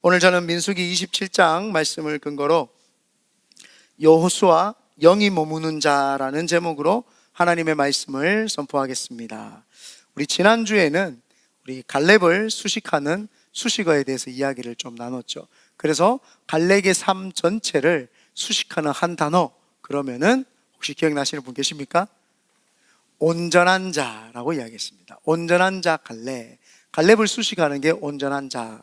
오늘 저는 민수기 27장 말씀을 근거로 여호수아 영이 머무는 자라는 제목으로 하나님의 말씀을 선포하겠습니다. 우리 지난주에는 우리 갈렙을 수식하는 수식어에 대해서 이야기를 좀 나눴죠. 그래서 갈렙의 삶 전체를 수식하는 한 단어, 그러면은 혹시 기억나시는 분 계십니까? 온전한 자라고 이야기했습니다. 온전한 자 갈렙. 갈렙을 수식하는 게 온전한 자.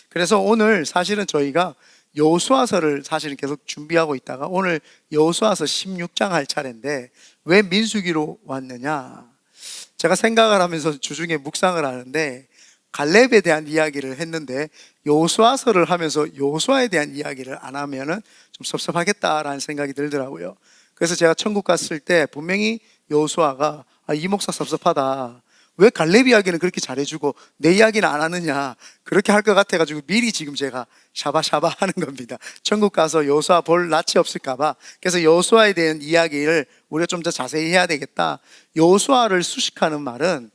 그래서 오늘 사실은 저희가 여호수아서를 사실은 계속 준비하고 있다가 오늘 여호수아서 16장 할 차례인데 왜 민수기로 왔느냐? 제가 생각을 하면서 주중에 묵상을 하는데 갈렙에 대한 이야기를 했는데 여호수아서를 하면서 여호수아에 대한 이야기를 안 하면은 좀 섭섭하겠다라는 생각이 들더라고요. 그래서 제가 천국 갔을 때 분명히 여호수아가 이 목사 섭섭하다, 왜 갈렙 이야기는 그렇게 잘해주고 내 이야기는 안 하느냐, 그렇게 할 것 같아가지고 미리 지금 제가 샤바샤바 하는 겁니다. 천국 가서 여호수아 볼 낯이 없을까봐. 그래서 여호수아에 대한 이야기를 우리가 좀 더 자세히 해야 되겠다. 여호수아를 수식하는 말은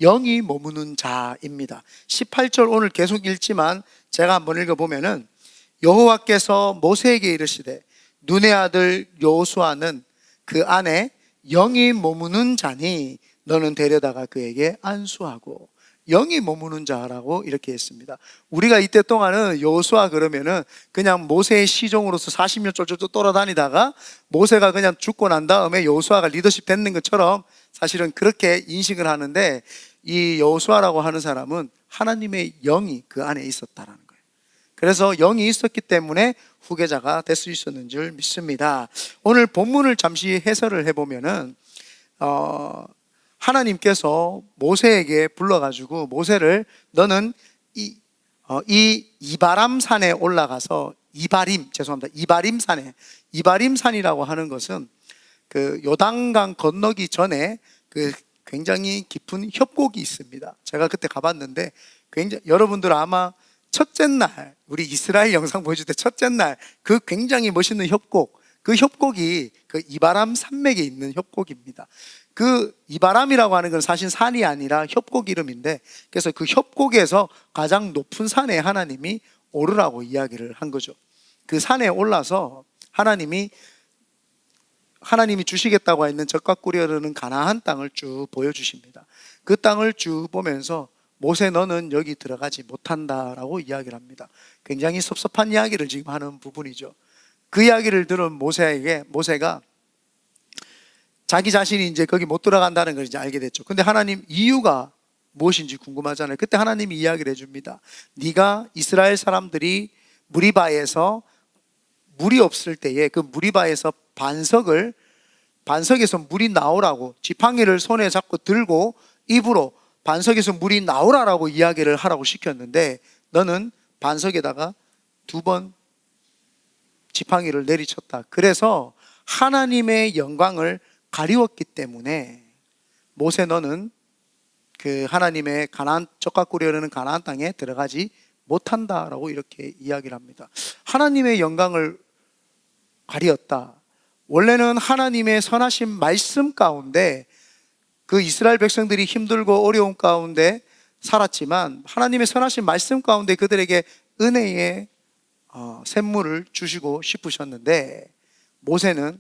영이 머무는 자입니다. 18절 오늘 계속 읽지만 제가 한번 읽어보면은 여호와께서 모세에게 이르시되 눈의 아들 여호수아는 그 안에 영이 머무는 자니 너는 데려다가 그에게 안수하고. 영이 머무는 자라고 이렇게 했습니다. 우리가 이때 동안은 여호수아 그러면은 그냥 모세의 시종으로서 40년 쫄쫄쫄 돌아다니다가 모세가 그냥 죽고 난 다음에 여호수아가 리더십 됐는 것처럼 사실은 그렇게 인식을 하는데, 이 여호수아라고 하는 사람은 하나님의 영이 그 안에 있었다라는 거예요. 그래서 영이 있었기 때문에 후계자가 될 수 있었는 줄 믿습니다. 오늘 본문을 잠시 해설을 해보면은 하나님께서 모세에게 불러가지고 모세를 너는 이바람 산에 올라가서 이바림 산에, 이바림 산이라고 하는 것은 그 요단강 건너기 전에 그 굉장히 깊은 협곡이 있습니다. 제가 그때 가봤는데 굉장히, 여러분들 아마 첫째 날 우리 이스라엘 영상 보여줄 때 첫째 날 그 굉장히 멋있는 협곡, 그 협곡이 그 이바람 산맥에 있는 협곡입니다. 그 이바람이라고 하는 건 사실 산이 아니라 협곡 이름인데, 그래서 그 협곡에서 가장 높은 산에 하나님이 오르라고 이야기를 한 거죠. 그 산에 올라서 하나님이 주시겠다고 했는 젖과 꿀이 흐르는 가나안 땅을 쭉 보여주십니다. 그 땅을 쭉 보면서 모세 너는 여기 들어가지 못한다라고 이야기를 합니다. 굉장히 섭섭한 이야기를 지금 하는 부분이죠. 그 이야기를 들은 모세가 자기 자신이 이제 거기 못 들어간다는 걸 이제 알게 됐죠. 근데 하나님 이유가 무엇인지 궁금하잖아요. 그때 하나님이 이야기를 해줍니다. 네가 이스라엘 사람들이 무리바에서 물이 없을 때에 그 무리바에서 반석에서 물이 나오라고 지팡이를 손에 잡고 들고 입으로 반석에서 물이 나오라라고 이야기를 하라고 시켰는데 너는 반석에다가 2번 지팡이를 내리쳤다. 그래서 하나님의 영광을 가리웠기 때문에 모세 너는 그 하나님의 가나안, 젖과 꿀이 흐르는 가나안 땅에 들어가지 못한다라고 이렇게 이야기를 합니다. 하나님의 영광을 가리웠다. 원래는 하나님의 선하신 말씀 가운데 그 이스라엘 백성들이 힘들고 어려운 가운데 살았지만 하나님의 선하신 말씀 가운데 그들에게 은혜의 샘물을 주시고 싶으셨는데 모세는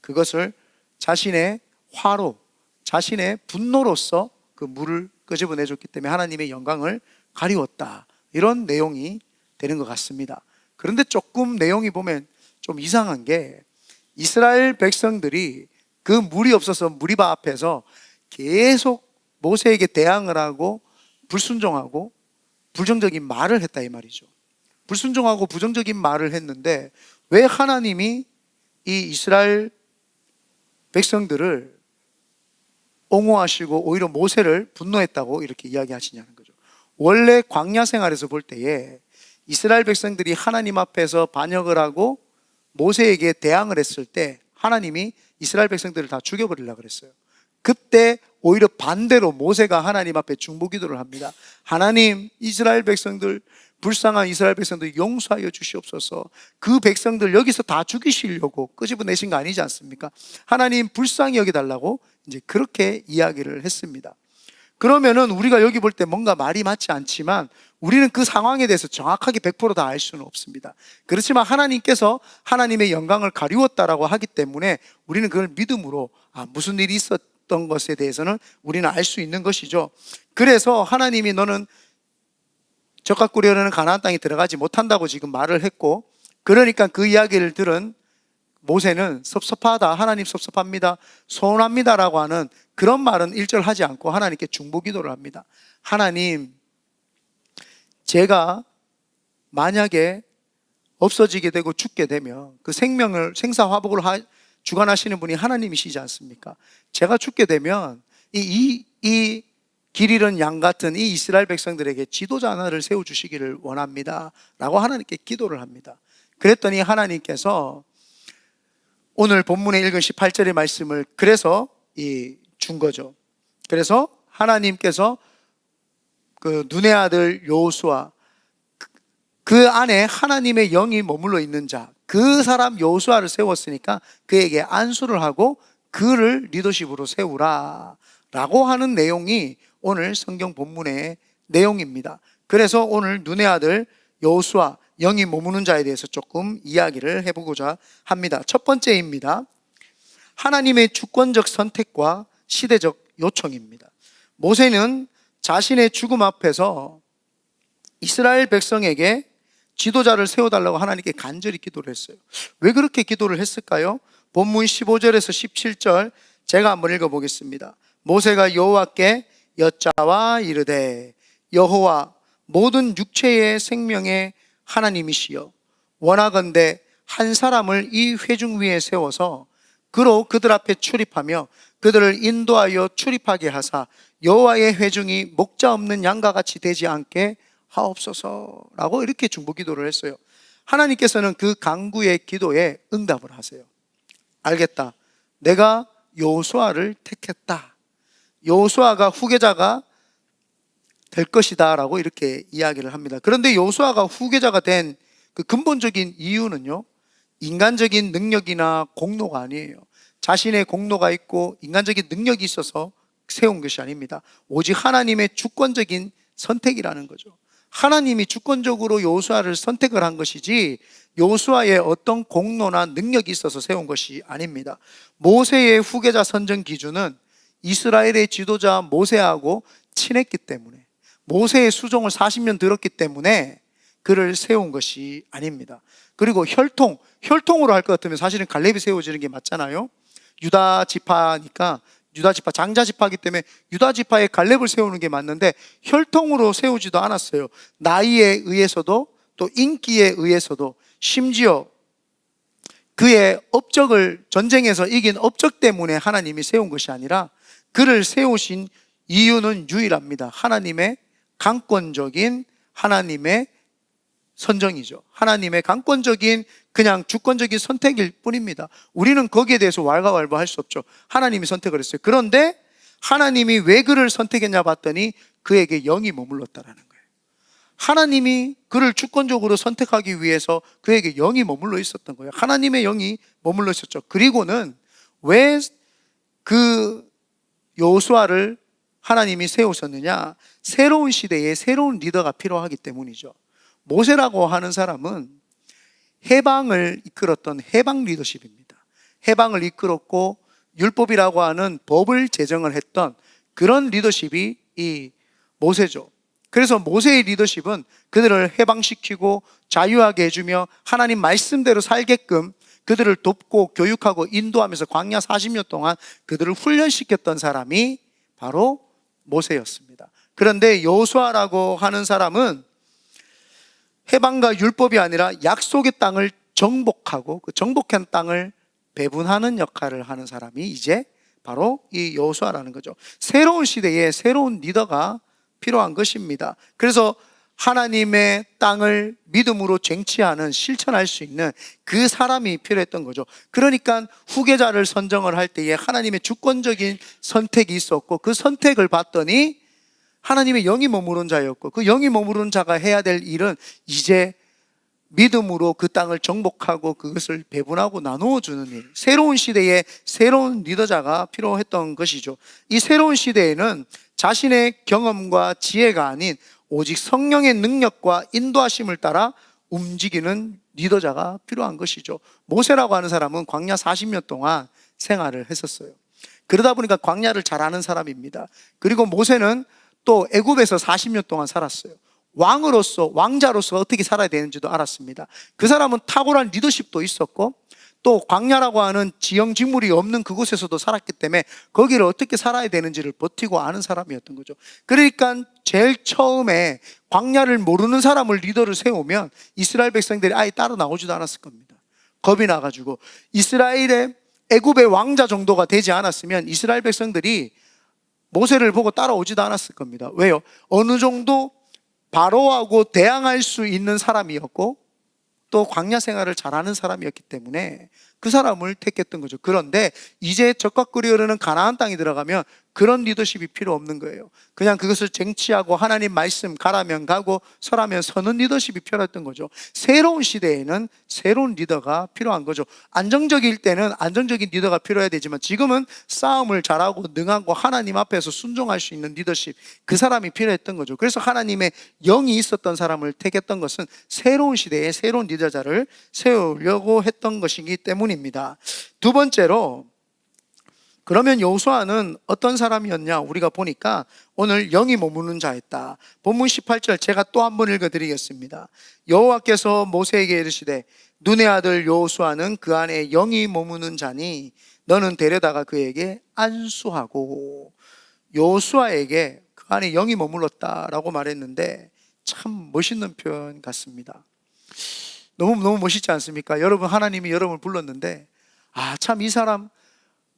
그것을 자신의 화로, 자신의 분노로서 그 물을 끄집어내줬기 때문에 하나님의 영광을 가리웠다. 이런 내용이 되는 것 같습니다. 그런데 조금 내용이 보면 좀 이상한 게 이스라엘 백성들이 그 물이 없어서 무리바 앞에서 계속 모세에게 대항을 하고 불순종하고 부정적인 말을 했다 이 말이죠. 불순종하고 부정적인 말을 했는데 왜 하나님이 이 이스라엘 백성들을 옹호하시고 오히려 모세를 분노했다고 이렇게 이야기하시냐는 거죠. 원래 광야 생활에서 볼 때에 이스라엘 백성들이 하나님 앞에서 반역을 하고 모세에게 대항을 했을 때 하나님이 이스라엘 백성들을 다 죽여버리려고 그랬어요. 그때 오히려 반대로 모세가 하나님 앞에 중보기도를 합니다. 하나님, 이스라엘 백성들, 불쌍한 이스라엘 백성들 용서하여 주시옵소서. 그 백성들 여기서 다 죽이시려고 끄집어내신 거 아니지 않습니까? 하나님 불쌍히 여겨달라고 이제 그렇게 이야기를 했습니다. 그러면은 우리가 여기 볼 때 뭔가 말이 맞지 않지만 우리는 그 상황에 대해서 정확하게 100% 다 알 수는 없습니다. 그렇지만 하나님께서 하나님의 영광을 가리웠다라고 하기 때문에 우리는 그걸 믿음으로 무슨 일이 있었던 것에 대해서는 우리는 알 수 있는 것이죠. 그래서 하나님이 너는 젖과 꿀이 흐르는 가나안 땅에 들어가지 못한다고 지금 말을 했고, 그러니까 그 이야기를 들은 모세는 섭섭하다, 하나님 섭섭합니다, 서운합니다라고 하는 그런 말은 1절 하지 않고 하나님께 중보기도를 합니다. 하나님, 제가 만약에 없어지게 되고 죽게 되면 그 생명을 생사화복을 주관하시는 분이 하나님이시지 않습니까? 제가 죽게 되면 이 길 잃은 양 같은 이 이스라엘 백성들에게 지도자 하나를 세워주시기를 원합니다 라고 하나님께 기도를 합니다. 그랬더니 하나님께서 오늘 본문에 읽은 18절의 말씀을 그래서 준 거죠. 그래서 하나님께서 그 눈의 아들 여호수아, 그 안에 하나님의 영이 머물러 있는 자, 그 사람 여호수아를 세웠으니까 그에게 안수를 하고 그를 리더십으로 세우라 라고 하는 내용이 오늘 성경 본문의 내용입니다. 그래서 오늘 눈의 아들 여호수아, 영이 머무는 자에 대해서 조금 이야기를 해보고자 합니다. 첫 번째입니다. 하나님의 주권적 선택과 시대적 요청입니다. 모세는 자신의 죽음 앞에서 이스라엘 백성에게 지도자를 세워달라고 하나님께 간절히 기도를 했어요. 왜 그렇게 기도를 했을까요? 본문 15절에서 17절 제가 한번 읽어보겠습니다. 모세가 여호와께 여짜와 이르되, 여호와 모든 육체의 생명의 하나님이시여, 원하건대 한 사람을 이 회중 위에 세워서 그로 그들 앞에 출입하며 그들을 인도하여 출입하게 하사 여호와의 회중이 목자 없는 양과 같이 되지 않게 하옵소서라고 이렇게 중보기도를 했어요. 하나님께서는 그 간구의 기도에 응답을 하세요. 알겠다, 내가 여호수아를 택했다, 여호수아가 후계자가 될 것이다 라고 이렇게 이야기를 합니다. 그런데 여호수아가 후계자가 된 그 근본적인 이유는요, 인간적인 능력이나 공로가 아니에요. 자신의 공로가 있고 인간적인 능력이 있어서 세운 것이 아닙니다. 오직 하나님의 주권적인 선택이라는 거죠. 하나님이 주권적으로 여호수아를 선택을 한 것이지 여호수아의 어떤 공로나 능력이 있어서 세운 것이 아닙니다. 모세의 후계자 선정 기준은 이스라엘의 지도자 모세하고 친했기 때문에, 모세의 수종을 40년 들었기 때문에 그를 세운 것이 아닙니다. 그리고 혈통으로 할 것 같으면 사실은 갈렙이 세워지는 게 맞잖아요. 유다 지파니까, 유다 지파 장자 지파이기 때문에 유다 지파에 갈렙을 세우는 게 맞는데 혈통으로 세우지도 않았어요. 나이에 의해서도 또 인기에 의해서도, 심지어 그의 업적을, 전쟁에서 이긴 업적 때문에 하나님이 세운 것이 아니라 그를 세우신 이유는 유일합니다. 하나님의 강권적인 하나님의 선정이죠. 하나님의 강권적인 그냥 주권적인 선택일 뿐입니다. 우리는 거기에 대해서 왈가왈부할 수 없죠. 하나님이 선택을 했어요. 그런데 하나님이 왜 그를 선택했냐 봤더니 그에게 영이 머물렀다라는 거예요. 하나님이 그를 주권적으로 선택하기 위해서 그에게 영이 머물러 있었던 거예요. 하나님의 영이 머물러 있었죠. 그리고는 왜 그 여호수아를 하나님이 세우셨느냐? 새로운 시대에 새로운 리더가 필요하기 때문이죠. 모세라고 하는 사람은 해방을 이끌었던 해방 리더십입니다. 해방을 이끌었고 율법이라고 하는 법을 제정을 했던 그런 리더십이 이 모세죠. 그래서 모세의 리더십은 그들을 해방시키고 자유하게 해주며 하나님 말씀대로 살게끔 그들을 돕고 교육하고 인도하면서 광야 40년 동안 그들을 훈련시켰던 사람이 바로 모세였습니다. 그런데 여호수아라고 하는 사람은 해방과 율법이 아니라 약속의 땅을 정복하고 그 정복한 땅을 배분하는 역할을 하는 사람이 이제 바로 이 여호수아라는 거죠. 새로운 시대에 새로운 리더가 필요한 것입니다. 그래서 하나님의 땅을 믿음으로 쟁취하는, 실천할 수 있는 그 사람이 필요했던 거죠. 그러니까 후계자를 선정을 할 때에 하나님의 주권적인 선택이 있었고 그 선택을 받더니 하나님의 영이 머무른 자였고 그 영이 머무른 자가 해야 될 일은 이제 믿음으로 그 땅을 정복하고 그것을 배분하고 나누어 주는 일, 새로운 시대에 새로운 리더자가 필요했던 것이죠. 이 새로운 시대에는 자신의 경험과 지혜가 아닌 오직 성령의 능력과 인도하심을 따라 움직이는 리더자가 필요한 것이죠. 모세라고 하는 사람은 광야 40년 동안 생활을 했었어요. 그러다 보니까 광야를 잘 아는 사람입니다. 그리고 모세는 또 애굽에서 40년 동안 살았어요. 왕자로서 어떻게 살아야 되는지도 알았습니다. 그 사람은 탁월한 리더십도 있었고, 또 광야라고 하는 지형 지물이 없는 그곳에서도 살았기 때문에 거기를 어떻게 살아야 되는지를 버티고 아는 사람이었던 거죠. 그러니까 제일 처음에 광야를 모르는 사람을 리더를 세우면 이스라엘 백성들이 아예 따라 나오지도 않았을 겁니다. 겁이 나가지고. 이스라엘의 애굽의 왕자 정도가 되지 않았으면 이스라엘 백성들이 모세를 보고 따라오지도 않았을 겁니다. 왜요? 어느 정도 바로하고 대항할 수 있는 사람이었고, 또 광야 생활을 잘하는 사람이었기 때문에 그 사람을 택했던 거죠. 그런데 이제 적과 꿀이 흐르는 가나안 땅에 들어가면 그런 리더십이 필요 없는 거예요. 그냥 그것을 쟁취하고 하나님 말씀 가라면 가고 서라면 서는 리더십이 필요했던 거죠. 새로운 시대에는 새로운 리더가 필요한 거죠. 안정적일 때는 안정적인 리더가 필요해야 되지만 지금은 싸움을 잘하고 능하고 하나님 앞에서 순종할 수 있는 리더십, 그 사람이 필요했던 거죠. 그래서 하나님의 영이 있었던 사람을 택했던 것은 새로운 시대에 새로운 리더자를 세우려고 했던 것이기 때문입니다. 두 번째로, 그러면 여호수아는 어떤 사람이었냐? 우리가 보니까 오늘 영이 머무는 자였다. 본문 18절 제가 또 한 번 읽어드리겠습니다. 여호와께서 모세에게 이르시되 눈의 아들 여호수아는 그 안에 영이 머무는 자니 너는 데려다가 그에게 안수하고. 여호수아에게 그 안에 영이 머물렀다라고 말했는데 참 멋있는 표현 같습니다. 너무 멋있지 않습니까? 여러분, 하나님이 여러분을 불렀는데 참 이 사람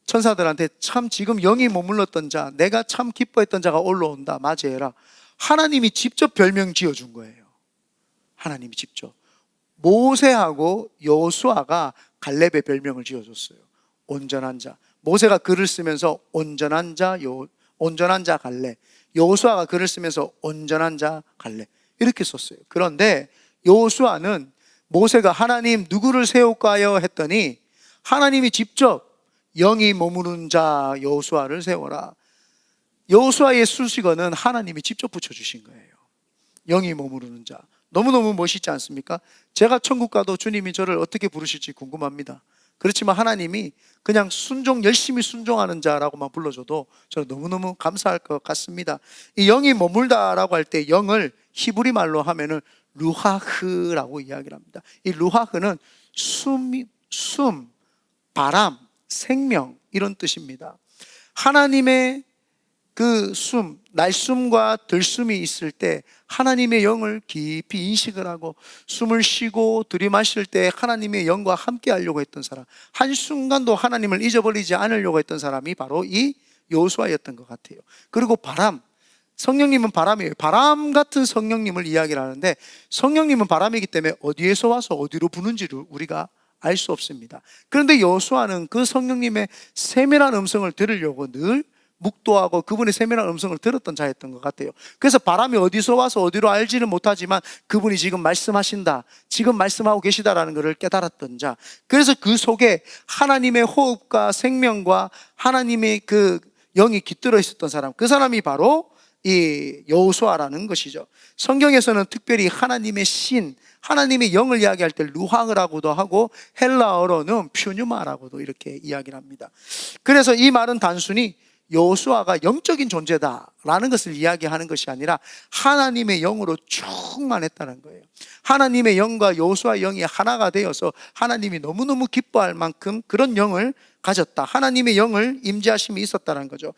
천사들한테 참 지금 영이 머물렀던 자, 내가 참 기뻐했던 자가 올라온다, 맞이해라. 하나님이 직접 별명 지어준 거예요. 하나님이 직접. 모세하고 여호수아가 갈렙의 별명을 지어줬어요. 온전한 자. 모세가 글을 쓰면서 온전한 자 갈렙, 여호수아가 글을 쓰면서 온전한 자 갈렙, 이렇게 썼어요. 그런데 여호수아는 모세가 하나님 누구를 세울까요 했더니 하나님이 직접 영이 머무는 자 여호수아를 세워라. 여호수아의 수식어는 하나님이 직접 붙여주신 거예요. 영이 머무르는 자. 너무너무 멋있지 않습니까? 제가 천국 가도 주님이 저를 어떻게 부르실지 궁금합니다. 그렇지만 하나님이 그냥 열심히 순종하는 자라고만 불러줘도 저는 너무너무 감사할 것 같습니다. 이 영이 머물다라고 할 때 영을 히브리 말로 하면은 루하흐라고 이야기를 합니다. 이 루하흐는 숨, 바람, 생명, 이런 뜻입니다. 하나님의 그 날숨과 들숨이 있을 때 하나님의 영을 깊이 인식을 하고 숨을 쉬고 들이마실 때 하나님의 영과 함께 하려고 했던 사람, 한순간도 하나님을 잊어버리지 않으려고 했던 사람이 바로 이 여호수아였던 것 같아요. 그리고 바람, 성령님은 바람이에요. 바람 같은 성령님을 이야기를 하는데 성령님은 바람이기 때문에 어디에서 와서 어디로 부는지를 우리가 알 수 없습니다. 그런데 여호수아는 그 성령님의 세밀한 음성을 들으려고 늘 묵도하고 그분의 세밀한 음성을 들었던 자였던 것 같아요. 그래서 바람이 어디서 와서 어디로 알지는 못하지만 그분이 지금 말씀하신다, 지금 말씀하고 계시다라는 것을 깨달았던 자. 그래서 그 속에 하나님의 호흡과 생명과 하나님의 그 영이 깃들어 있었던 사람, 그 사람이 바로 이 여호수아라는 것이죠. 성경에서는 특별히 하나님의 신, 하나님의 영을 이야기할 때 루하흐라고도 하고 헬라어로는 퓨뉴마라고도 이렇게 이야기를 합니다. 그래서 이 말은 단순히 여호수아가 영적인 존재다라는 것을 이야기하는 것이 아니라 하나님의 영으로 충만했다는 거예요. 하나님의 영과 여호수아의 영이 하나가 되어서 하나님이 너무너무 기뻐할 만큼 그런 영을 가졌다, 하나님의 영을 임재하심이 있었다는 거죠.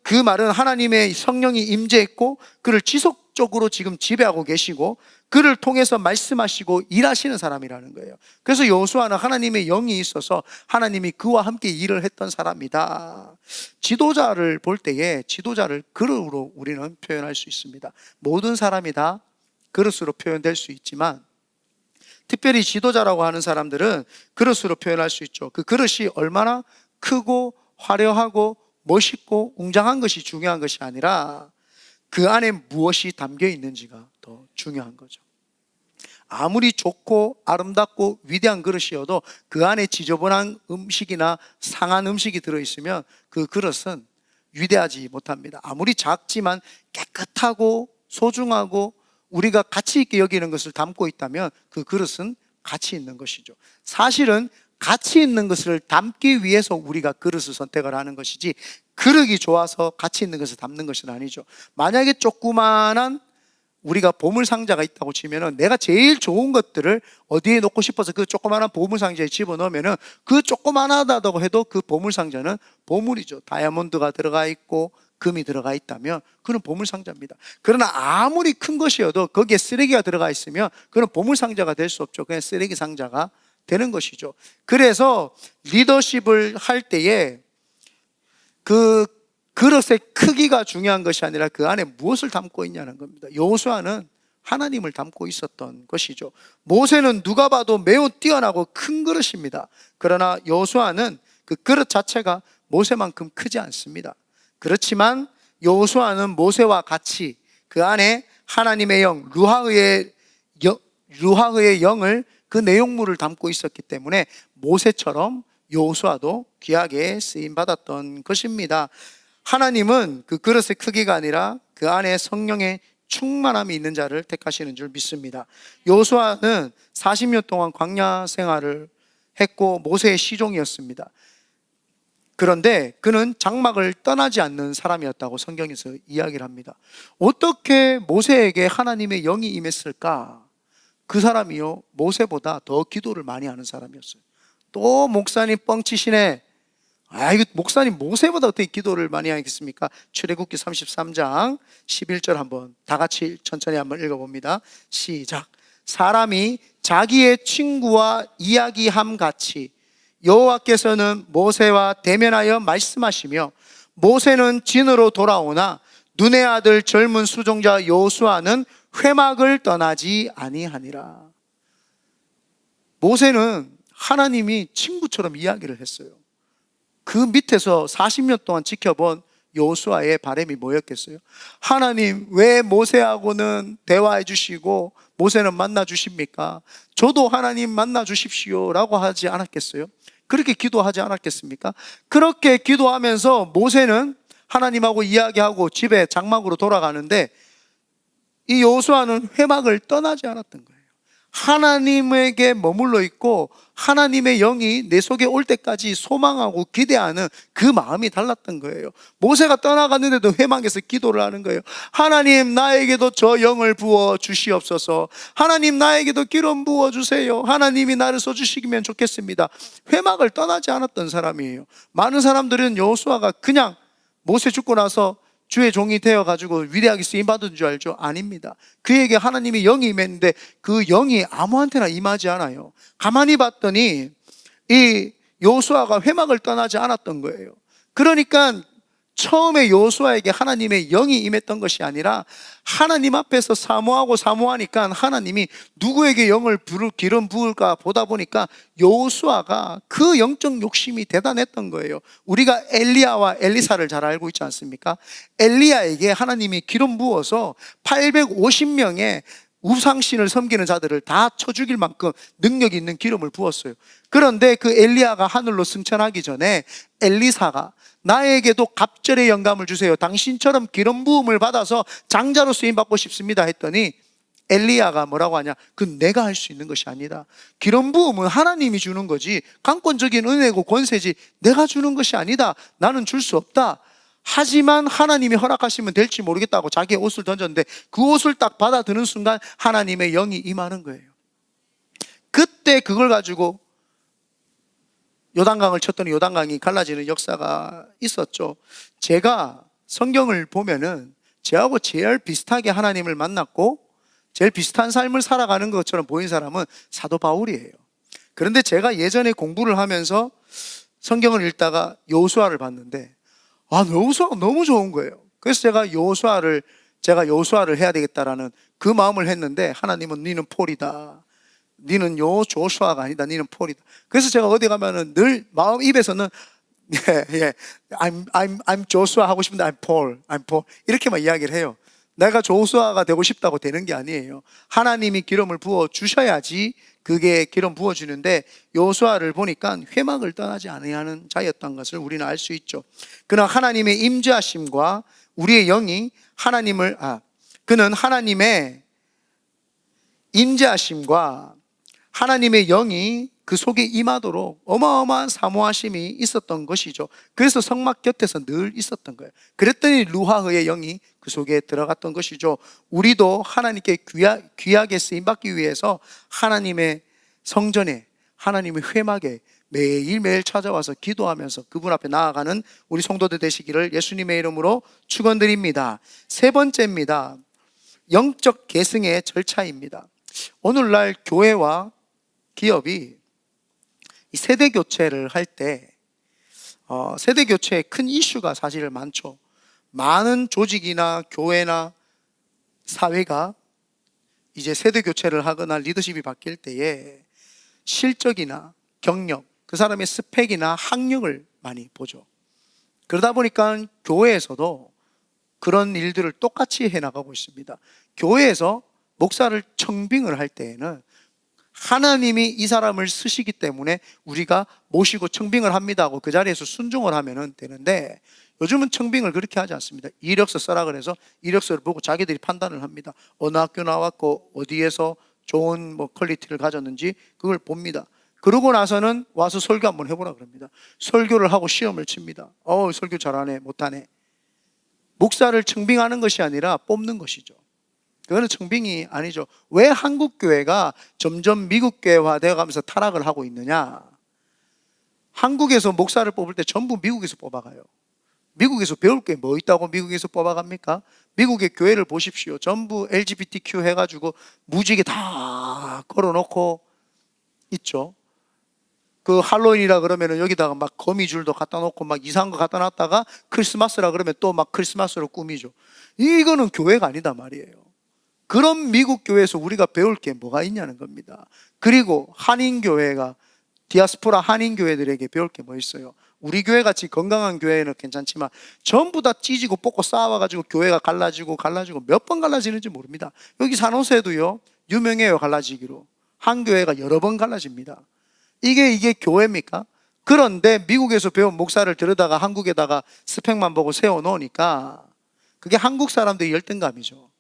그 말은 하나님의 성령이 임재했고 그를 지속적으로 지금 지배하고 계시고 그를 통해서 말씀하시고 일하시는 사람이라는 거예요. 그래서 여호수아는 하나님의 영이 있어서 하나님이 그와 함께 일을 했던 사람이다. 지도자를 볼 때에 지도자를 그릇으로 우리는 표현할 수 있습니다. 모든 사람이 다 그릇으로 표현될 수 있지만 특별히 지도자라고 하는 사람들은 그릇으로 표현할 수 있죠. 그 그릇이 얼마나 크고 화려하고 멋있고 웅장한 것이 중요한 것이 아니라 그 안에 무엇이 담겨 있는지가 더 중요한 거죠. 아무리 좋고 아름답고 위대한 그릇이어도 그 안에 지저분한 음식이나 상한 음식이 들어있으면 그 그릇은 위대하지 못합니다. 아무리 작지만 깨끗하고 소중하고 우리가 가치 있게 여기는 것을 담고 있다면 그 그릇은 가치 있는 것이죠. 사실은 가치 있는 것을 담기 위해서 우리가 그릇을 선택을 하는 것이지, 그릇이 좋아서 가치 있는 것을 담는 것은 아니죠. 만약에 조그만한 우리가 보물상자가 있다고 치면은 내가 제일 좋은 것들을 어디에 놓고 싶어서 그 조그만한 보물상자에 집어넣으면은 그 조그만하다고 해도 그 보물상자는 보물이죠. 다이아몬드가 들어가 있고 금이 들어가 있다면 그건 보물상자입니다. 그러나 아무리 큰 것이어도 거기에 쓰레기가 들어가 있으면 그건 보물상자가 될 수 없죠. 그냥 쓰레기 상자가 되는 것이죠. 그래서 리더십을 할 때에 그 그릇의 크기가 중요한 것이 아니라 그 안에 무엇을 담고 있냐는 겁니다. 여호수아는 하나님을 담고 있었던 것이죠. 모세는 누가 봐도 매우 뛰어나고 큰 그릇입니다. 그러나 여호수아는 그 그릇 자체가 모세만큼 크지 않습니다. 그렇지만 여호수아는 모세와 같이 그 안에 하나님의 영, 루하의 영을, 그 내용물을 담고 있었기 때문에 모세처럼 여호수아도 귀하게 쓰임 받았던 것입니다. 하나님은 그 그릇의 크기가 아니라 그 안에 성령의 충만함이 있는 자를 택하시는 줄 믿습니다. 여호수아는 40년 동안 광야 생활을 했고 모세의 시종이었습니다. 그런데 그는 장막을 떠나지 않는 사람이었다고 성경에서 이야기를 합니다. 어떻게 모세에게 하나님의 영이 임했을까? 그 사람이요, 모세보다 더 기도를 많이 하는 사람이었어요. 또 목사님 뻥치시네. 이거 목사님 모세보다 어떻게 기도를 많이 하겠습니까? 출애굽기 33장 11절 한번 다 같이 천천히 한번 읽어봅니다. 시작. 사람이 자기의 친구와 이야기함 같이 여호와께서는 모세와 대면하여 말씀하시며 모세는 진으로 돌아오나 눈의 아들 젊은 수종자 여호수아는 회막을 떠나지 아니하니라. 모세는 하나님이 친구처럼 이야기를 했어요. 그 밑에서 40년 동안 지켜본 여호수아의 바람이 뭐였겠어요? 하나님, 왜 모세하고는 대화해 주시고 모세는 만나 주십니까? 저도 하나님 만나 주십시오 라고 하지 않았겠어요? 그렇게 기도하지 않았겠습니까? 그렇게 기도하면서 모세는 하나님하고 이야기하고 집에 장막으로 돌아가는데 이 여호수아는 회막을 떠나지 않았던 거예요. 하나님에게 머물러 있고 하나님의 영이 내 속에 올 때까지 소망하고 기대하는 그 마음이 달랐던 거예요. 모세가 떠나갔는데도 회막에서 기도를 하는 거예요. 하나님, 나에게도 저 영을 부어 주시옵소서. 하나님, 나에게도 기름 부어 주세요. 하나님이 나를 써주시면 좋겠습니다. 회막을 떠나지 않았던 사람이에요. 많은 사람들은 여호수아가 그냥 모세 죽고 나서 주의 종이 되어가지고 위대하게 쓰임받은 줄 알죠? 아닙니다. 그에게 하나님이 영이 임했는데 그 영이 아무한테나 임하지 않아요. 가만히 봤더니 이 여호수아가 회막을 떠나지 않았던 거예요. 그러니까 처음에 여호수아에게 하나님의 영이 임했던 것이 아니라 하나님 앞에서 사모하니까 하나님이 누구에게 영을 기름 부을까 보다 보니까 여호수아가 그 영적 욕심이 대단했던 거예요. 우리가 엘리야와 엘리사를 잘 알고 있지 않습니까? 엘리야에게 하나님이 기름 부어서 850명의 우상신을 섬기는 자들을 다 쳐 죽일 만큼 능력 있는 기름을 부었어요. 그런데 그 엘리야가 하늘로 승천하기 전에 엘리사가 나에게도 갑절의 영감을 주세요. 당신처럼 기름 부음을 받아서 장자로 쓰임 받고 싶습니다 했더니 엘리야가 뭐라고 하냐? 그건 내가 할 수 있는 것이 아니다. 기름 부음은 하나님이 주는 거지 강권적인 은혜고 권세지 내가 주는 것이 아니다. 나는 줄 수 없다. 하지만 하나님이 허락하시면 될지 모르겠다고 자기의 옷을 던졌는데 그 옷을 딱 받아드는 순간 하나님의 영이 임하는 거예요. 그때 그걸 가지고 요단강을 쳤더니 요단강이 갈라지는 역사가 있었죠. 제가 성경을 보면은 저하고 제일 비슷하게 하나님을 만났고 제일 비슷한 삶을 살아가는 것처럼 보인 사람은 사도 바울이에요. 그런데 제가 예전에 공부를 하면서 성경을 읽다가 여호수아를 봤는데 여호수아가 너무 좋은 거예요. 그래서 제가 여호수아를 해야 되겠다라는 그 마음을 했는데 하나님은 너는 폴이다. 너는 조슈아가 아니다. 너는 폴이다. 그래서 제가 어디 가면은 늘 마음 입에서는 I'm Joshua 하고 싶은데 I'm Paul 이렇게만 이야기를 해요. 내가 조수아가 되고 싶다고 되는 게 아니에요. 하나님이 기름을 부어 주셔야지 그게 기름 부어 주는데, 여호수아를 보니까 회막을 떠나지 아니하는 자였던 것을 우리는 알 수 있죠. 그러나 하나님의 임재하심과 우리의 영이 그는 하나님의 임재하심과 하나님의 영이 그 속에 임하도록 어마어마한 사모하심이 있었던 것이죠. 그래서 성막 곁에서 늘 있었던 거예요. 그랬더니 루하흐의 영이 그 속에 들어갔던 것이죠. 우리도 하나님께 귀하게 쓰임받기 위해서 하나님의 성전에, 하나님의 회막에 매일매일 찾아와서 기도하면서 그분 앞에 나아가는 우리 성도들 되시기를 예수님의 이름으로 축원드립니다. 세 번째입니다. 영적 계승의 절차입니다. 오늘날 교회와 기업이 이 세대 교체를 할 때 세대 교체에 큰 이슈가 사실 많죠. 많은 조직이나 교회나 사회가 이제 세대 교체를 하거나 리더십이 바뀔 때에 실적이나 경력, 그 사람의 스펙이나 학력을 많이 보죠. 그러다 보니까 교회에서도 그런 일들을 똑같이 해나가고 있습니다. 교회에서 목사를 청빙을 할 때에는 하나님이 이 사람을 쓰시기 때문에 우리가 모시고 청빙을 합니다 하고 그 자리에서 순종을 하면 되는데, 요즘은 청빙을 그렇게 하지 않습니다. 이력서 써라 그래서 이력서를 보고 자기들이 판단을 합니다. 어느 학교 나왔고 어디에서 좋은 퀄리티를 가졌는지 그걸 봅니다. 그러고 나서는 와서 설교 한번 해보라 그럽니다. 설교를 하고 시험을 칩니다. 설교 잘하네 못하네. 목사를 청빙하는 것이 아니라 뽑는 것이죠. 그거는 청빙이 아니죠. 왜 한국 교회가 점점 미국 교회화 되어가면서 타락을 하고 있느냐? 한국에서 목사를 뽑을 때 전부 미국에서 뽑아가요. 미국에서 배울 게 뭐 있다고 미국에서 뽑아갑니까? 미국의 교회를 보십시오. 전부 LGBTQ 해가지고 무지개 다 걸어놓고 있죠. 그 할로윈이라 그러면은 여기다가 막 거미줄도 갖다 놓고 막 이상한 거 갖다 놨다가 크리스마스라 그러면 또 막 크리스마스로 꾸미죠. 이거는 교회가 아니다 말이에요. 그런 미국 교회에서 우리가 배울 게 뭐가 있냐는 겁니다. 그리고 한인교회가, 디아스포라 한인교회들에게 배울 게 뭐 있어요? 우리 교회같이 건강한 교회는 괜찮지만 전부 다 찢고 뽑고 싸워가지고 교회가 갈라지고 몇 번 갈라지는지 모릅니다. 여기 산호세도요 유명해요. 갈라지기로. 한 교회가 여러 번 갈라집니다. 이게 교회입니까? 그런데 미국에서 배운 목사를 들여다가 한국에다가 스펙만 보고 세워놓으니까 그게 한국 사람들의 열등감이죠.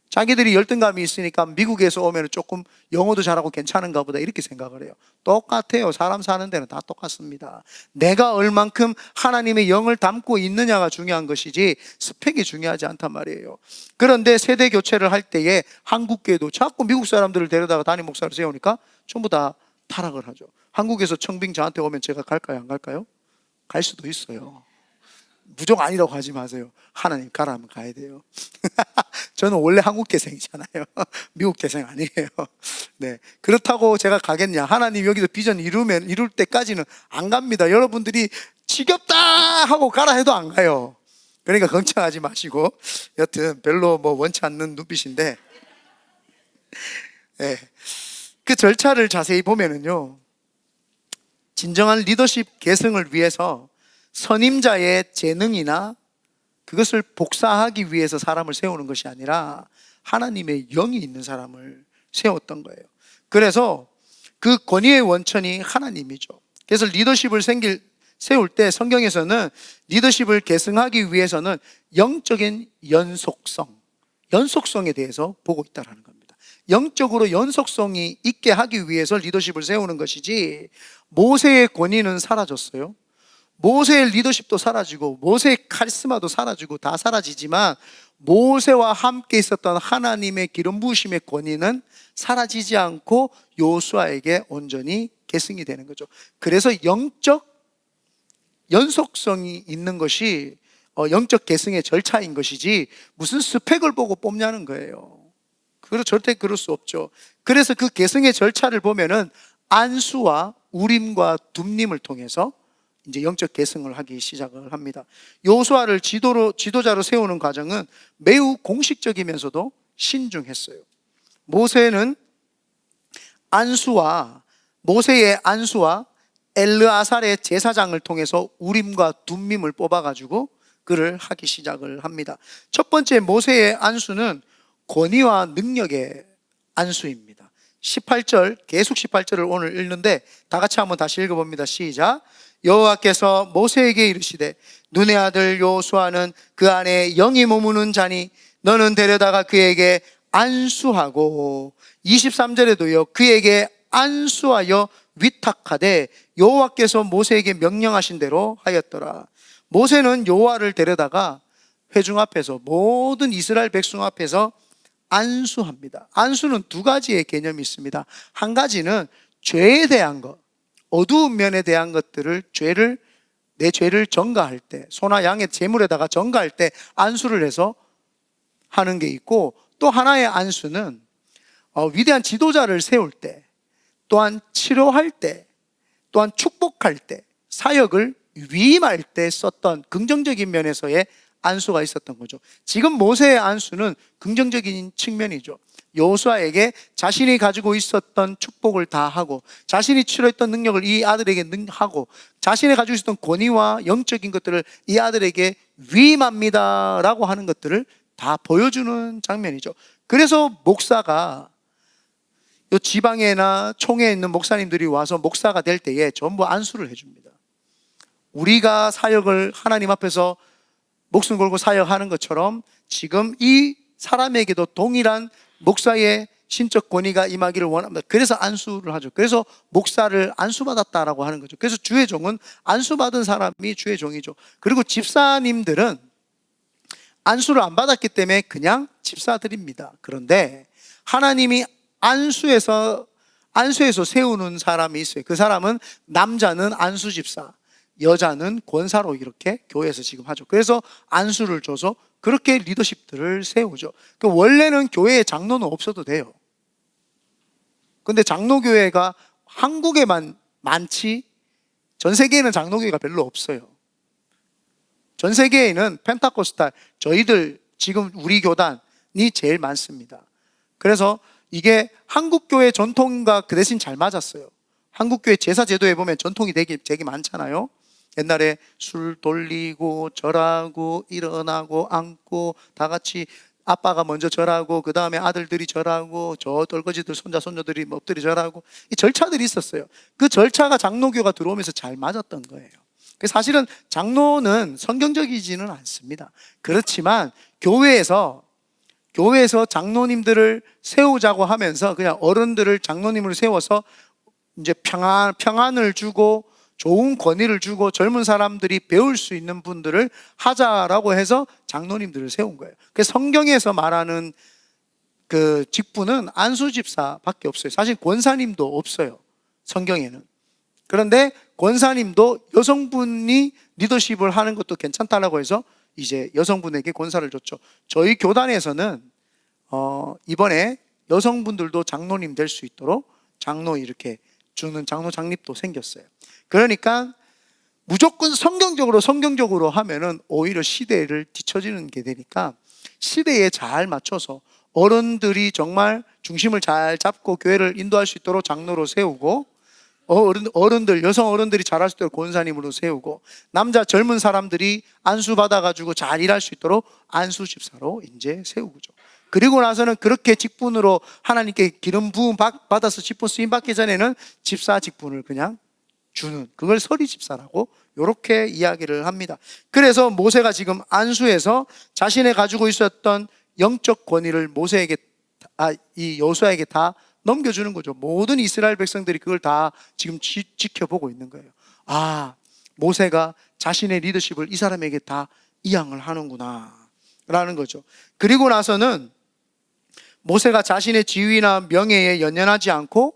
자기들이 열등감이 있으니까 미국에서 오면 조금 영어도 잘하고 괜찮은가 보다 이렇게 생각을 해요. 똑같아요. 사람 사는 데는 다 똑같습니다. 내가 얼만큼 하나님의 영을 담고 있느냐가 중요한 것이지 스펙이 중요하지 않단 말이에요. 그런데 세대 교체를 할 때에 한국교회도 자꾸 미국 사람들을 데려다가 담임 목사를 세우니까 전부 다 타락을 하죠. 한국에서 청빙 저한테 오면 제가 갈까요? 안 갈까요? 갈 수도 있어요. 무조건 아니라고 하지 마세요. 하나님 가라 하면 가야 돼요. 저는 원래 한국 개생이잖아요. 미국 개생 아니에요. 네. 그렇다고 제가 가겠냐? 하나님 여기서 비전 이룰 때까지는 안 갑니다. 여러분들이 지겹다 하고 가라 해도 안 가요. 그러니까 걱정하지 마시고, 여튼 별로 원치 않는 눈빛인데, 네. 그 절차를 자세히 보면은요, 진정한 리더십 계승을 위해서 선임자의 재능이나 그것을 복사하기 위해서 사람을 세우는 것이 아니라 하나님의 영이 있는 사람을 세웠던 거예요. 그래서 그 권위의 원천이 하나님이죠. 그래서 리더십을 세울 때 성경에서는 리더십을 계승하기 위해서는 영적인 연속성에 대해서 보고 있다는 겁니다. 영적으로 연속성이 있게 하기 위해서 리더십을 세우는 것이지, 모세의 권위는 사라졌어요. 모세의 리더십도 사라지고 모세의 카리스마도 사라지고 다 사라지지만 모세와 함께 있었던 하나님의 기름 부으심의 권위는 사라지지 않고 여호수아에게 온전히 계승이 되는 거죠. 그래서 영적 연속성이 있는 것이 영적 계승의 절차인 것이지 무슨 스펙을 보고 뽑냐는 거예요. 절대 그럴 수 없죠. 그래서 그 계승의 절차를 보면은 안수와 우림과 둠림을 통해서 이제 영적 계승을 하기 시작을 합니다. 여호수아를 지도자로 세우는 과정은 매우 공식적이면서도 신중했어요. 모세의 안수와 엘르아살의 제사장을 통해서 우림과 둠밈을 뽑아가지고 그를 하기 시작을 합니다. 첫 번째 모세의 안수는 권위와 능력의 안수입니다. 18절, 계속 18절을 오늘 읽는데 다 같이 한번 다시 읽어봅니다. 시작. 여호와께서 모세에게 이르시되 눈의 아들 여호수아는 그 안에 영이 머무는 자니 너는 데려다가 그에게 안수하고, 23절에도요 그에게 안수하여 위탁하되 여호와께서 모세에게 명령하신 대로 하였더라. 모세는 여호와를 데려다가 회중 앞에서, 모든 이스라엘 백성 앞에서 안수합니다. 안수는 두 가지의 개념이 있습니다. 한 가지는 죄에 대한 것, 어두운 면에 대한 것들을, 내 죄를 전가할 때, 소나 양의 제물에다가 전가할 때 안수를 해서 하는 게 있고, 또 하나의 안수는 위대한 지도자를 세울 때, 또한 치료할 때, 또한 축복할 때, 사역을 위임할 때 썼던 긍정적인 면에서의 안수가 있었던 거죠. 지금 모세의 안수는 긍정적인 측면이죠. 여호수아에게 자신이 가지고 있었던 축복을 다 하고, 자신이 치료했던 능력을 이 아들에게 하고, 자신이 가지고 있었던 권위와 영적인 것들을 이 아들에게 위임합니다 라고 하는 것들을 다 보여주는 장면이죠. 그래서 목사가 이 지방에나 총회에 있는 목사님들이 와서 목사가 될 때에 전부 안수를 해줍니다. 우리가 사역을 하나님 앞에서 목숨 걸고 사역하는 것처럼 지금 이 사람에게도 동일한 목사의 신적 권위가 임하기를 원합니다. 그래서 안수를 하죠. 그래서 목사를 안수받았다라고 하는 거죠. 그래서 주의 종은 안수받은 사람이 주의 종이죠. 그리고 집사님들은 안수를 안 받았기 때문에 그냥 집사들입니다. 그런데 하나님이 안수에서 세우는 사람이 있어요. 그 사람은 남자는 안수 집사, 여자는 권사로 이렇게 교회에서 지금 하죠. 그래서 안수를 줘서 그렇게 리더십들을 세우죠. 원래는 교회에 장로는 없어도 돼요. 근데 장로교회가 한국에만 많지 전 세계에는 장로교회가 별로 없어요. 전 세계에는 펜타코스탈, 저희들 지금 우리 교단이 제일 많습니다. 그래서 이게 한국교회 전통과 그 대신 잘 맞았어요. 한국교회 제사제도에 보면 전통이 되게 많잖아요. 옛날에 술 돌리고 절하고 일어나고 앉고 다 같이 아빠가 먼저 절하고 그 다음에 아들들이 절하고 저 떨거지들 손자 손녀들이 엎드려 절하고, 이 절차들이 있었어요. 그 절차가 장로교가 들어오면서 잘 맞았던 거예요. 사실은 장로는 성경적이지는 않습니다. 그렇지만 교회에서 장로님들을 세우자고 하면서 그냥 어른들을 장로님을 세워서 이제 평안을 주고 좋은 권위를 주고 젊은 사람들이 배울 수 있는 분들을 하자라고 해서 장로님들을 세운 거예요. 그래서 성경에서 말하는 그 직분은 안수집사밖에 없어요. 사실 권사님도 없어요, 성경에는. 그런데 권사님도 여성분이 리더십을 하는 것도 괜찮다라고 해서 이제 여성분에게 권사를 줬죠. 저희 교단에서는 이번에 여성분들도 장로님 될 수 있도록 장로 이렇게 주는 장로 장립도 생겼어요. 그러니까 무조건 성경적으로 하면은 오히려 시대를 뒤처지는 게 되니까 시대에 잘 맞춰서 어른들이 정말 중심을 잘 잡고 교회를 인도할 수 있도록 장로로 세우고, 어른들, 여성 어른들이 잘할 수 있도록 권사님으로 세우고, 남자 젊은 사람들이 안수 받아가지고 잘 일할 수 있도록 안수 집사로 이제 세우죠. 그리고 나서는 그렇게 직분으로 하나님께 기름 부음 받아서 직분 쓰임 받기 전에는 집사 직분을 그냥 주는, 그걸 서리 집사라고 이렇게 이야기를 합니다. 그래서 모세가 지금 안수에서 자신의 가지고 있었던 영적 권위를 이 여호수아에게 다 넘겨주는 거죠. 모든 이스라엘 백성들이 그걸 다 지금 지켜보고 있는 거예요. 모세가 자신의 리더십을 이 사람에게 다 이양을 하는구나 라는 거죠. 그리고 나서는 모세가 자신의 지위나 명예에 연연하지 않고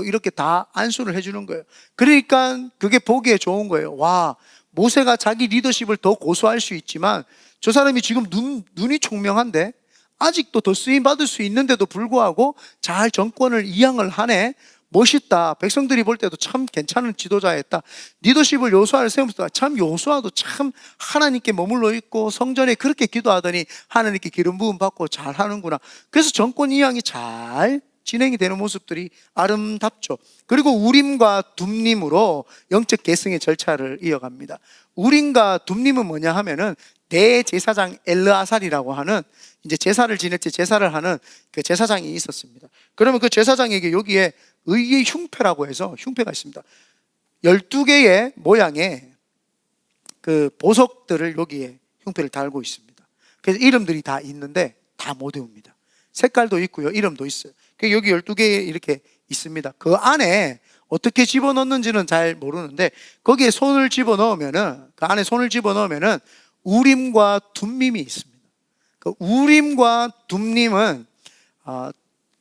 이렇게 다 안수를 해주는 거예요. 그러니까 그게 보기에 좋은 거예요. 와, 모세가 자기 리더십을 더 고수할 수 있지만 저 사람이 지금 눈이 총명한데 아직도 더 쓰임받을 수 있는데도 불구하고 잘 정권을 이양을 하네. 멋있다. 백성들이 볼 때도 참 괜찮은 지도자였다. 리더십을 여호수아를 세우면서 참 여호수아도 참 하나님께 머물러 있고 성전에 그렇게 기도하더니 하나님께 기름 부음 받고 잘 하는구나. 그래서 정권 이양이 잘 진행이 되는 모습들이 아름답죠. 그리고 우림과 둠림으로 영적 계승의 절차를 이어갑니다. 우림과 둠림은 뭐냐 하면은 대제사장 엘르아살이라고 하는 이제 제사를 지낼 때 제사를 하는 그 제사장이 있었습니다. 그러면 그 제사장에게 여기에 의의 흉패라고 해서 흉패가 있습니다. 12개의 모양의 그 보석들을 여기에 흉패를 달고 있습니다. 그래서 이름들이 다 있는데 다 못 외웁니다. 색깔도 있고요, 이름도 있어요. 여기 12개 이렇게 있습니다. 그 안에 어떻게 집어넣는지는 잘 모르는데 거기에 손을 집어넣으면은, 그 안에 손을 집어넣으면은 우림과 둠림이 있습니다. 그 우림과 둠림은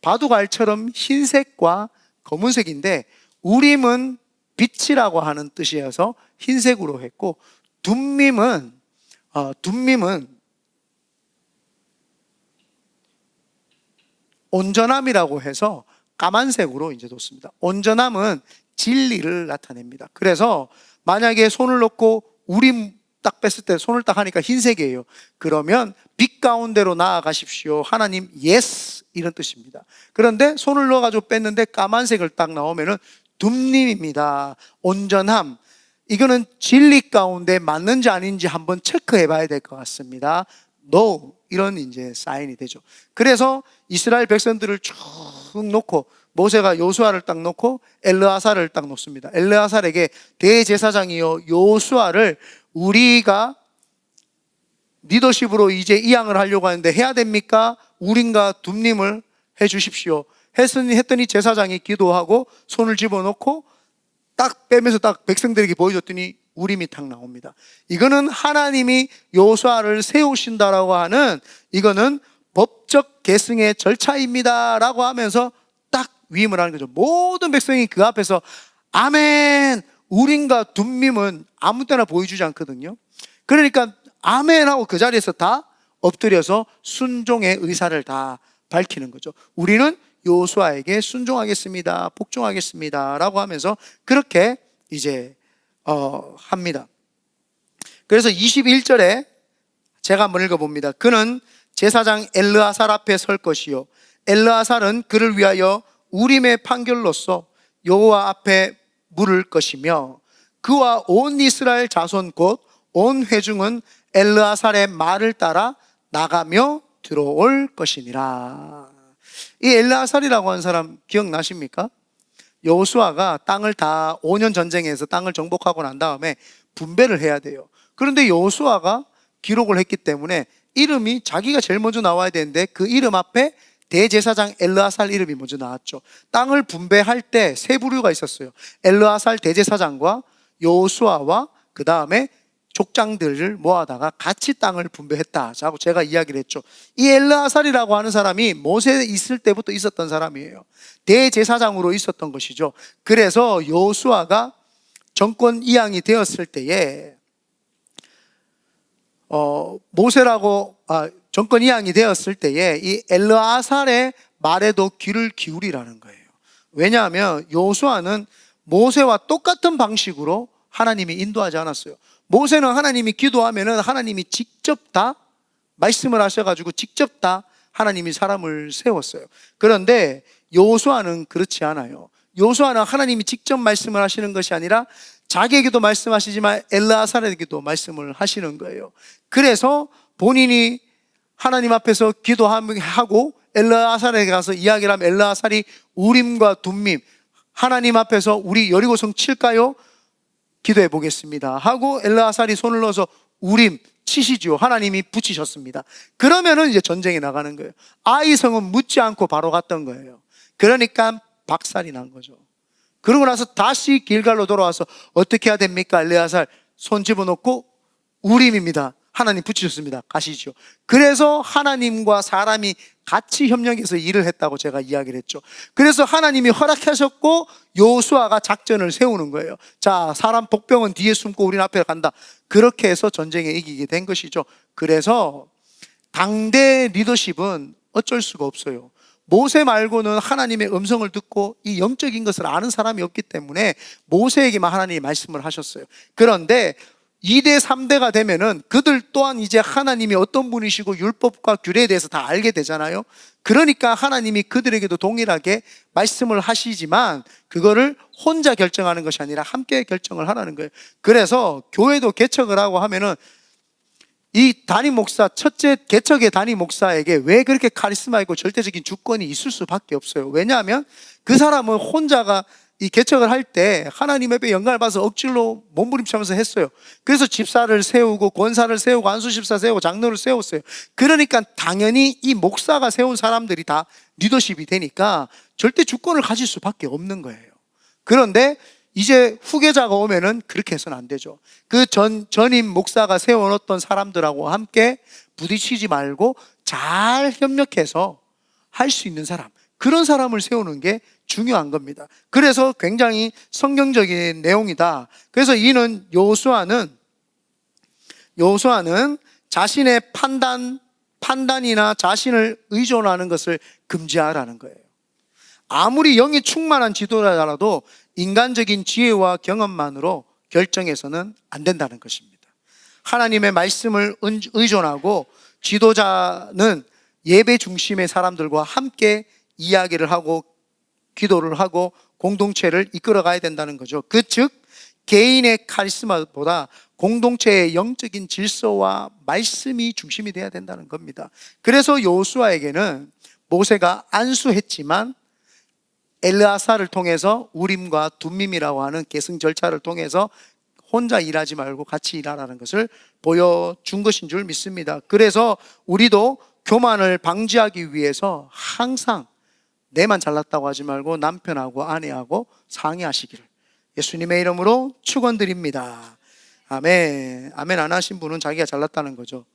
바둑알처럼 흰색과 검은색인데, 우림은 빛이라고 하는 뜻이어서 흰색으로 했고, 둠림은 온전함이라고 해서 까만색으로 이제 뒀습니다. 온전함은 진리를 나타냅니다. 그래서 만약에 손을 넣고 우림 딱 뺐을 때 손을 딱 하니까 흰색이에요. 그러면 빛 가운데로 나아가십시오, 하나님 예스, 이런 뜻입니다. 그런데 손을 넣어가지고 뺐는데 까만색을 딱 나오면은 둠림입니다. 온전함. 이거는 진리 가운데 맞는지 아닌지 한번 체크해 봐야 될 것 같습니다. No, 이런 이제 사인이 되죠. 그래서 이스라엘 백성들을 쭉 놓고 모세가 요수아를 딱 놓고 엘르아살을 딱 놓습니다. 엘르아살에게 대제사장이요 요수아를 우리가 리더십으로 이제 이양을 하려고 하는데 해야 됩니까? 우림과 둠림을 해 주십시오 했더니 제사장이 기도하고 손을 집어넣고 딱 빼면서 딱 백성들에게 보여줬더니 우림이 탁 나옵니다. 이거는 하나님이 요수아를 세우신다라고 하는, 이거는 법적 계승의 절차입니다 라고 하면서 딱 위임을 하는 거죠. 모든 백성이 그 앞에서 아멘. 우림과 둠림은 아무 때나 보여주지 않거든요. 그러니까 아멘하고 그 자리에서 다 엎드려서 순종의 의사를 다 밝히는 거죠. 우리는 요수아에게 순종하겠습니다, 복종하겠습니다 라고 하면서 그렇게 이제 합니다. 그래서 21절에 제가 한번 읽어봅니다. 그는 제사장 엘르아살 앞에 설 것이요 엘르아살은 그를 위하여 우림의 판결로서 여호와 앞에 물을 것이며 그와 온 이스라엘 자손 곧 온 회중은 엘르아살의 말을 따라 나가며 들어올 것이니라. 이 엘르아살이라고 하는 사람 기억나십니까? 여호수아가 땅을 다 5년 전쟁에서 땅을 정복하고 난 다음에 분배를 해야 돼요. 그런데 여호수아가 기록을 했기 때문에 이름이 자기가 제일 먼저 나와야 되는데 그 이름 앞에 대제사장 엘르아살 이름이 먼저 나왔죠. 땅을 분배할 때 세 부류가 있었어요. 엘르아살 대제사장과 여호수아와 그 다음에 족장들을 모아다가 같이 땅을 분배했다 하고 제가 이야기를 했죠. 이 엘르아살이라고 하는 사람이 모세 있을 때부터 있었던 사람이에요. 대제사장으로 있었던 것이죠. 그래서 여호수아가 정권 이양이 되었을 때에 정권 이양이 되었을 때에 이 엘르아살의 말에도 귀를 기울이라는 거예요. 왜냐하면 여호수아는 모세와 똑같은 방식으로 하나님이 인도하지 않았어요. 모세는 하나님이 기도하면은 하나님이 직접 다 말씀을 하셔가지고 직접 다 하나님이 사람을 세웠어요. 그런데 여호수아는 그렇지 않아요. 여호수아는 하나님이 직접 말씀을 하시는 것이 아니라 자기에게도 말씀하시지만 엘르아살에게도 말씀을 하시는 거예요. 그래서 본인이 하나님 앞에서 기도하고 엘르아살에게 가서 이야기를 하면 엘르아살이 우림과 둠림, 하나님 앞에서 우리 여리고성 칠까요? 기도해 보겠습니다 하고 엘르아살이 손을 넣어서 우림 치시죠. 하나님이 붙이셨습니다. 그러면은 이제 전쟁에 나가는 거예요. 아이성은 묻지 않고 바로 갔던 거예요. 그러니까 박살이 난 거죠. 그러고 나서 다시 길갈로 돌아와서 어떻게 해야 됩니까? 엘르아살 손 집어넣고 우림입니다. 하나님 붙이셨습니다. 가시죠. 그래서 하나님과 사람이 같이 협력해서 일을 했다고 제가 이야기를 했죠. 그래서 하나님이 허락하셨고 여호수아가 작전을 세우는 거예요. 자, 사람 복병은 뒤에 숨고 우리는 앞에 간다. 그렇게 해서 전쟁에 이기게 된 것이죠. 그래서 당대 리더십은 어쩔 수가 없어요. 모세 말고는 하나님의 음성을 듣고 이 영적인 것을 아는 사람이 없기 때문에 모세에게만 하나님이 말씀을 하셨어요. 그런데 2대, 3대가 되면은 그들 또한 이제 하나님이 어떤 분이시고 율법과 규례에 대해서 다 알게 되잖아요. 그러니까 하나님이 그들에게도 동일하게 말씀을 하시지만 그거를 혼자 결정하는 것이 아니라 함께 결정을 하라는 거예요. 그래서 교회도 개척을 하고 하면은 이 담임 목사, 첫째 개척의 담임 목사에게 왜 그렇게 카리스마 있고 절대적인 주권이 있을 수밖에 없어요. 왜냐하면 그 사람은 혼자가 이 개척을 할 때 하나님 앞에 영광을 받아서 억지로 몸부림치면서 했어요. 그래서 집사를 세우고 권사를 세우고 안수집사 세우고 장로를 세웠어요. 그러니까 당연히 이 목사가 세운 사람들이 다 리더십이 되니까 절대 주권을 가질 수밖에 없는 거예요. 그런데 이제 후계자가 오면은 그렇게 해서는 안 되죠. 그 전임 목사가 세워놓던 사람들하고 함께 부딪히지 말고 잘 협력해서 할 수 있는 사람, 그런 사람을 세우는 게 중요한 겁니다. 그래서 굉장히 성경적인 내용이다. 그래서 이는 여호수아는 자신의 판단이나 자신을 의존하는 것을 금지하라는 거예요. 아무리 영이 충만한 지도자라도 인간적인 지혜와 경험만으로 결정해서는 안 된다는 것입니다. 하나님의 말씀을 의존하고 지도자는 예배 중심의 사람들과 함께 이야기를 하고 기도를 하고 공동체를 이끌어 가야 된다는 거죠. 즉 개인의 카리스마보다 공동체의 영적인 질서와 말씀이 중심이 돼야 된다는 겁니다. 그래서 여호수아에게는 모세가 안수했지만 엘르아사를 통해서 우림과 둠밈이라고 하는 계승 절차를 통해서 혼자 일하지 말고 같이 일하라는 것을 보여준 것인 줄 믿습니다. 그래서 우리도 교만을 방지하기 위해서 항상 내만 잘났다고 하지 말고 남편하고 아내하고 상의하시기를 예수님의 이름으로 축원드립니다. 아멘. 아멘 안 하신 분은 자기가 잘났다는 거죠.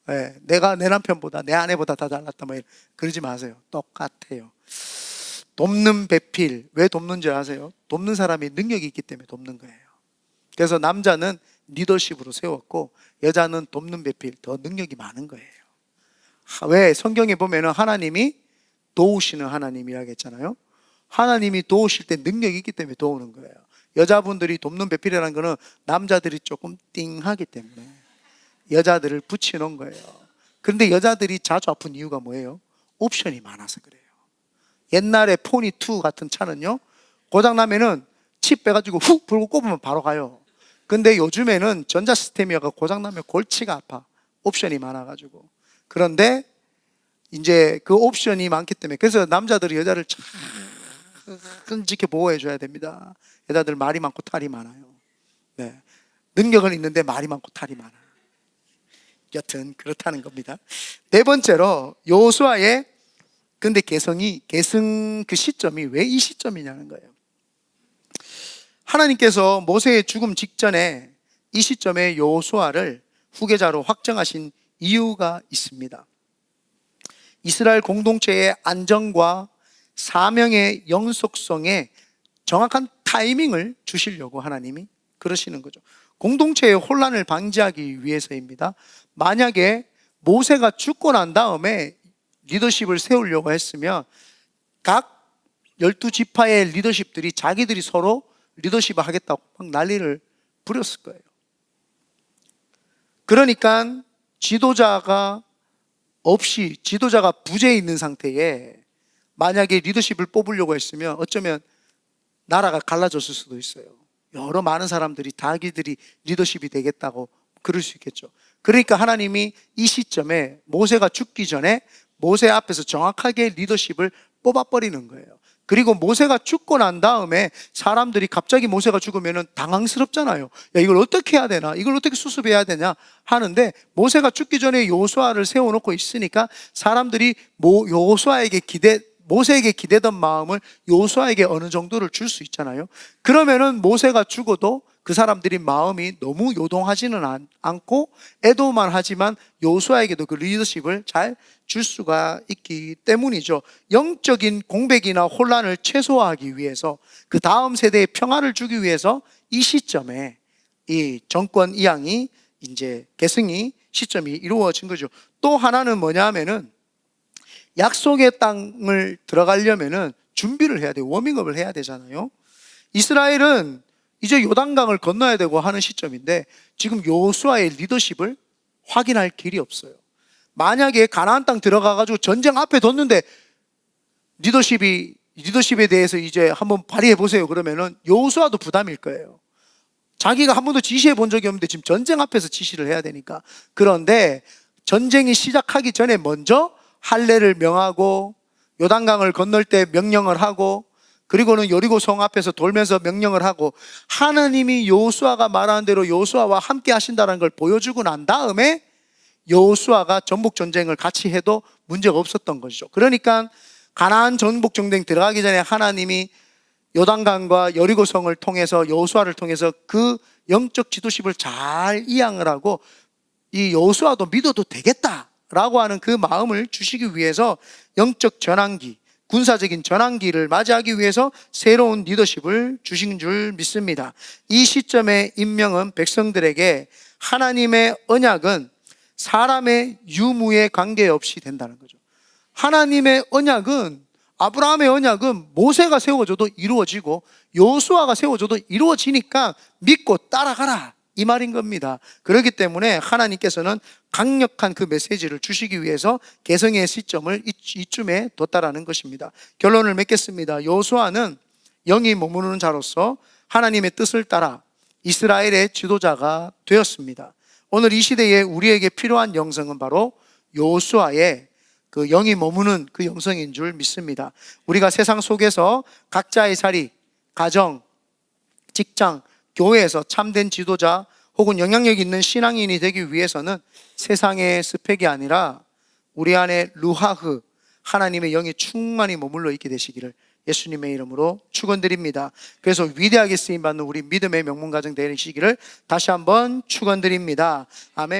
네, 내가 내 남편보다 내 아내보다 다 잘났다 뭐 그러지 마세요. 똑같아요. 돕는 배필, 왜 돕는 줄 아세요? 돕는 사람이 능력이 있기 때문에 돕는 거예요. 그래서 남자는 리더십으로 세웠고 여자는 돕는 배필, 더 능력이 많은 거예요. 왜? 성경에 보면은 하나님이 도우시는 하나님이라고 했잖아요. 하나님이 도우실 때 능력이 있기 때문에 도우는 거예요. 여자분들이 돕는 배필이라는 거는 남자들이 조금 띵하기 때문에 여자들을 붙여놓은 거예요. 그런데 여자들이 자주 아픈 이유가 뭐예요? 옵션이 많아서 그래요. 옛날에 포니2 같은 차는요, 고장나면은 칩 빼가지고 훅 불고 꼽으면 바로 가요. 근데 요즘에는 전자 시스템이어서 고장나면 골치가 아파. 옵션이 많아가지고. 그런데 이제 그 옵션이 많기 때문에, 그래서 남자들이 여자를 끈질게 보호해줘야 됩니다. 여자들 말이 많고 탈이 많아요. 네. 능력은 있는데 말이 많고 탈이 많아요. 여튼 그렇다는 겁니다. 네 번째로 여호수아의 근데 계승 그 시점이 왜 이 시점이냐는 거예요. 하나님께서 모세의 죽음 직전에 이 시점에 여호수아를 후계자로 확정하신 이유가 있습니다. 이스라엘 공동체의 안정과 사명의 영속성에 정확한 타이밍을 주시려고 하나님이 그러시는 거죠. 공동체의 혼란을 방지하기 위해서입니다. 만약에 모세가 죽고 난 다음에 리더십을 세우려고 했으면 각 12지파의 리더십들이 자기들이 서로 리더십을 하겠다고 막 난리를 부렸을 거예요. 그러니까 지도자가 부재해 있는 상태에 만약에 리더십을 뽑으려고 했으면 어쩌면 나라가 갈라졌을 수도 있어요. 여러 많은 사람들이 자기들이 리더십이 되겠다고 그럴 수 있겠죠. 그러니까 하나님이 이 시점에 모세가 죽기 전에 모세 앞에서 정확하게 리더십을 뽑아버리는 거예요. 그리고 모세가 죽고 난 다음에 사람들이 갑자기 모세가 죽으면 당황스럽잖아요. 야, 이걸 어떻게 해야 되나? 이걸 어떻게 수습해야 되냐? 하는데 모세가 죽기 전에 여호수아를 세워놓고 있으니까 사람들이 모세에게 기대던 마음을 여호수아에게 어느 정도를 줄 수 있잖아요. 그러면은 모세가 죽어도 그 사람들이 마음이 너무 요동하지는 않고 애도만 하지만 여호수아에게도 그 리더십을 잘 줄 수가 있기 때문이죠. 영적인 공백이나 혼란을 최소화하기 위해서, 그 다음 세대에 평화를 주기 위해서 이 시점에 이 정권 이양이 이제 계승이 시점이 이루어진 거죠. 또 하나는 뭐냐 하면은 약속의 땅을 들어가려면은 준비를 해야 돼요. 워밍업을 해야 되잖아요. 이스라엘은 이제 요단강을 건너야 되고 하는 시점인데 지금 여호수아의 리더십을 확인할 길이 없어요. 만약에 가나안 땅 들어가가지고 전쟁 앞에 뒀는데 리더십에 대해서 이제 한번 발휘해 보세요 그러면은 여호수아도 부담일 거예요. 자기가 한 번도 지시해 본 적이 없는데 지금 전쟁 앞에서 지시를 해야 되니까. 그런데 전쟁이 시작하기 전에 먼저 할례를 명하고 요단강을 건널 때 명령을 하고 그리고는 여리고 성 앞에서 돌면서 명령을 하고 하나님이 여호수아가 말하는 대로 여호수아와 함께 하신다는 걸 보여주고 난 다음에 여호수아가 전복 전쟁을 같이 해도 문제가 없었던 것이죠. 그러니까 가나안 전복 전쟁 들어가기 전에 하나님이 요단강과 여리고성을 통해서 여호수아를 통해서 그 영적 지도십을 잘 이양을 하고 이 여호수아도 믿어도 되겠다라고 하는 그 마음을 주시기 위해서 영적 전환기, 군사적인 전환기를 맞이하기 위해서 새로운 리더십을 주신 줄 믿습니다. 이 시점의 임명은 백성들에게 하나님의 언약은 사람의 유무에 관계없이 된다는 거죠. 하나님의 언약은, 아브라함의 언약은 모세가 세워줘도 이루어지고 여호수아가 세워줘도 이루어지니까 믿고 따라가라 이 말인 겁니다. 그렇기 때문에 하나님께서는 강력한 그 메시지를 주시기 위해서 개성의 시점을 이쯤에 뒀다라는 것입니다. 결론을 맺겠습니다. 여호수아는 영이 머무르는 자로서 하나님의 뜻을 따라 이스라엘의 지도자가 되었습니다. 오늘 이 시대에 우리에게 필요한 영성은 바로 여호수아의 그 영이 머무는 그 영성인 줄 믿습니다. 우리가 세상 속에서 각자의 자리, 가정, 직장, 교회에서 참된 지도자 혹은 영향력 있는 신앙인이 되기 위해서는 세상의 스펙이 아니라 우리 안에 루하흐, 하나님의 영이 충만히 머물러 있게 되시기를 예수님의 이름으로 축원드립니다. 그래서 위대하게 쓰임받는 우리 믿음의 명문가정 되시기를 다시 한번 축원드립니다. 아멘.